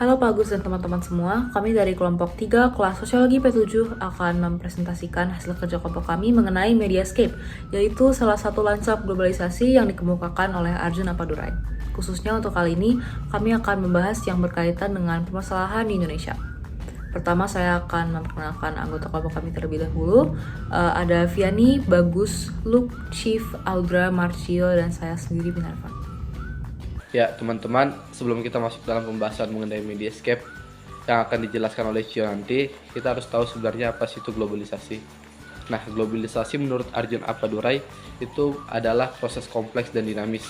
Halo Pak Agus dan teman-teman semua, kami dari kelompok 3 kelas Sosiologi P7 akan mempresentasikan hasil kerja kelompok kami mengenai Mediascape, yaitu salah satu lanskap globalisasi yang dikemukakan oleh Arjun Appadurai. Khususnya untuk kali ini, kami akan membahas yang berkaitan dengan permasalahan di Indonesia. Pertama, saya akan memperkenalkan anggota kelompok kami terlebih dahulu. Ada Viani, Bagus, Luke, Chief, Audra, Marcio, dan saya sendiri, Minerva. Ya teman-teman, sebelum kita masuk dalam pembahasan mengenai Mediascape yang akan dijelaskan oleh Cio nanti, kita harus tahu sebenarnya apa sih itu globalisasi. Nah, globalisasi menurut Arjun Appadurai itu adalah proses kompleks dan dinamis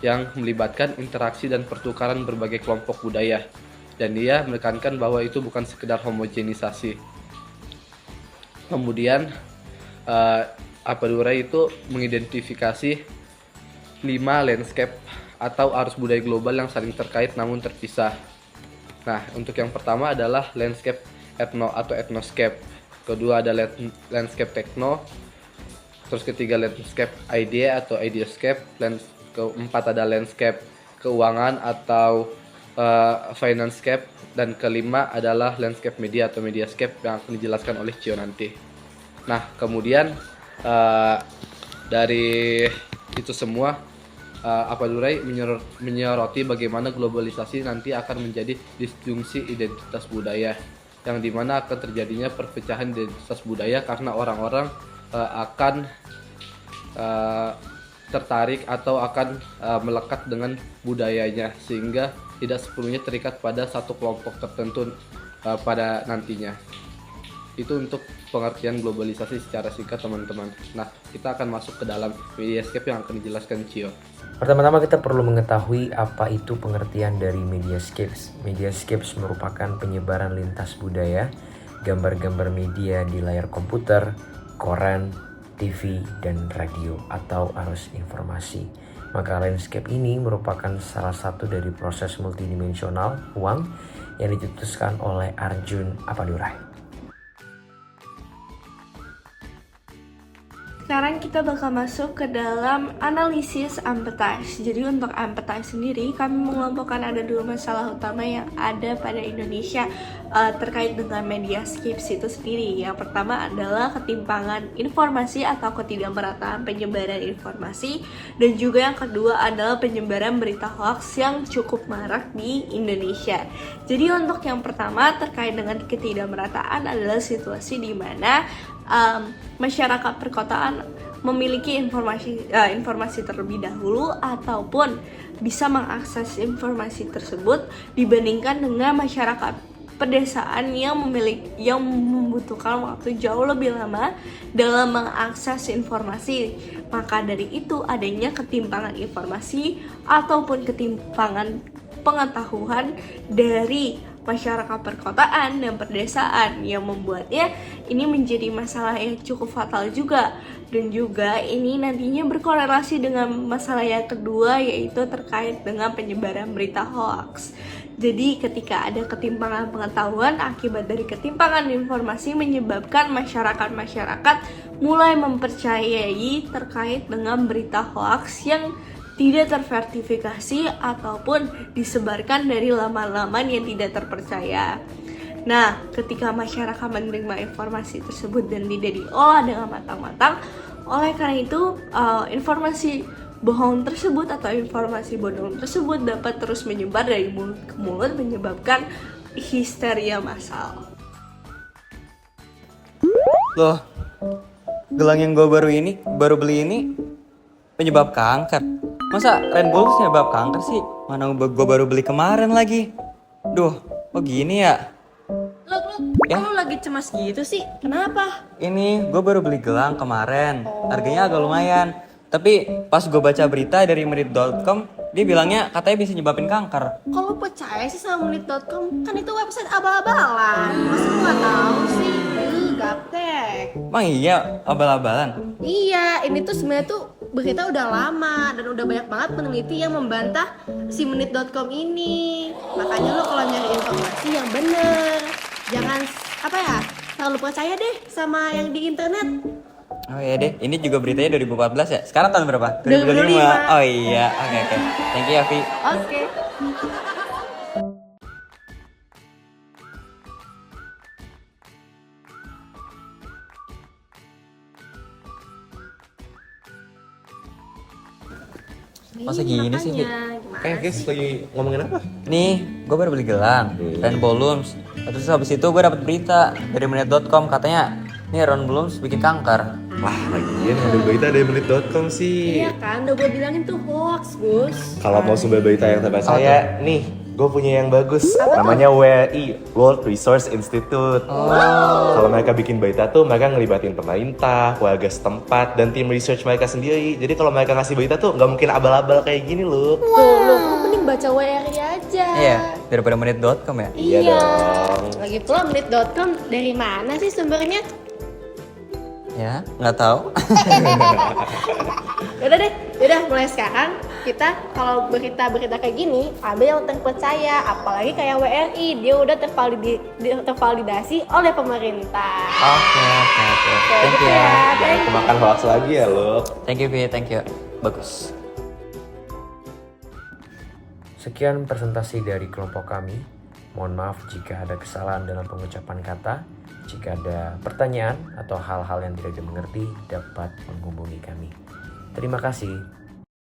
yang melibatkan interaksi dan pertukaran berbagai kelompok budaya, dan dia menekankan bahwa itu bukan sekedar homogenisasi. Kemudian Appadurai itu mengidentifikasi 5 landscape atau arus budaya global yang saling terkait namun terpisah. Nah, untuk yang pertama adalah landscape etno atau etnoscape. Kedua ada landscape techno. Terus ketiga landscape idea atau ideascape. Keempat ada landscape keuangan atau financescape. Dan kelima adalah landscape media atau mediascape yang akan dijelaskan oleh Cio nanti. Nah, kemudian dari itu semua Appadurai menyoroti bagaimana globalisasi nanti akan menjadi disjungsi identitas budaya, yang dimana akan terjadinya perpecahan identitas budaya karena orang-orang akan tertarik atau akan melekat dengan budayanya, sehingga tidak sepenuhnya terikat pada satu kelompok tertentu pada nantinya. Itu untuk pengertian globalisasi secara singkat teman-teman. Nah, kita akan masuk ke dalam Mediascape yang akan dijelaskan Cio. Pertama-tama kita perlu mengetahui apa itu pengertian dari Mediascapes. Mediascapes merupakan penyebaran lintas budaya, gambar-gambar media di layar komputer, koran, TV, dan radio atau arus informasi. Maka landscape ini merupakan salah satu dari proses multidimensional uang yang dicetuskan oleh Arjun Appadurai. Sekarang kita bakal masuk ke dalam analisis empathize. Jadi untuk empathize sendiri, kami mengelompokkan ada 2 masalah utama yang ada pada Indonesia terkait dengan Mediascapes itu sendiri. Yang pertama adalah ketimpangan informasi atau ketidakmerataan penyebaran informasi, dan juga yang kedua adalah penyebaran berita hoax yang cukup marak di Indonesia. Jadi untuk yang pertama terkait dengan ketidakmerataan adalah situasi di mana masyarakat perkotaan memiliki informasi terlebih dahulu ataupun bisa mengakses informasi tersebut dibandingkan dengan masyarakat pedesaan yang membutuhkan waktu jauh lebih lama dalam mengakses informasi. Maka dari itu adanya ketimpangan informasi ataupun ketimpangan pengetahuan dari masyarakat perkotaan dan pedesaan yang membuatnya ini menjadi masalah yang cukup fatal juga. Dan juga ini nantinya berkorelasi dengan masalah yang kedua, yaitu terkait dengan penyebaran berita hoax. Jadi ketika ada ketimpangan pengetahuan akibat dari ketimpangan informasi menyebabkan masyarakat mulai mempercayai terkait dengan berita hoax yang tidak terverifikasi ataupun disebarkan dari laman-laman yang tidak terpercaya. Nah, ketika masyarakat menerima informasi tersebut dan tidak diolah dengan matang-matang, oleh karena itu informasi bohong tersebut atau informasi bodong tersebut dapat terus menyebar dari mulut ke mulut, menyebabkan histeria massal. Loh, gelang yang gue baru beli ini penyebab kanker. Masa Red Bull penyebab kanker sih? Mana gue baru beli kemarin lagi. Duh, kok gini ya? Loh, Ya? kok lu lagi cemas gitu sih? Kenapa? Ini gue baru beli gelang kemarin. Harganya agak lumayan. Tapi pas gue baca berita dari menit.com, dia bilangnya katanya bisa nyebabin kanker. Kalau percaya sih sama menit.com, kan itu website abal-abalan. Masa lu gak tahu sih? Gaptek. Emang iya abal-abalan? Iya, ini tuh sebenarnya tuh berita udah lama dan udah banyak banget peneliti yang membantah si menit.com ini. Makanya lo kalau nyari informasi yang bener, jangan terlalu percaya deh sama yang di internet. Oh iya deh, ini juga beritanya 2014 ya? Sekarang tahun berapa? 2025. Oh iya, oke. Thank you ya, Vi. Oke. Masa gini sih, Vi? Gimana Guys, lagi ngomongin apa? Nih, gue baru beli gelang, Ren Blooms. Terus habis itu gue dapet berita dari menit.com katanya nih Ren Blooms bikin kanker. Wah, lagian ada berita dari menit.com sih. Iya kan, udah gue bilangin tuh hoax, Gus. Kalau mau sumber berita yang terpercaya, nih, gue punya yang bagus. Namanya WRI, World Resource Institute. Kalau mereka bikin berita tuh, mereka ngelibatin pemerintah, warga setempat, dan tim research mereka sendiri. Jadi kalau mereka ngasih berita tuh, nggak mungkin abal-abal kayak gini loh. Tuh, lu mending baca WRI aja. Iya, daripada menit.com ya. Iya dong. Lagi pula menit.com dari mana sih sumbernya? Ya, nggak tahu. Yaudah mulai sekarang kita kalau berita-berita kayak gini ambil yang terpercaya, apalagi kayak WRI, dia udah tervalidasi oleh pemerintah. Oke. Thank you gitu ya. Jangan kemakan hoax lagi ya lo. Thank you, Vi. Thank you. Bagus. Sekian presentasi dari kelompok kami. Mohon maaf jika ada kesalahan dalam pengucapan kata. Jika ada pertanyaan atau hal-hal yang tidak dimengerti, dapat menghubungi kami. Terima kasih.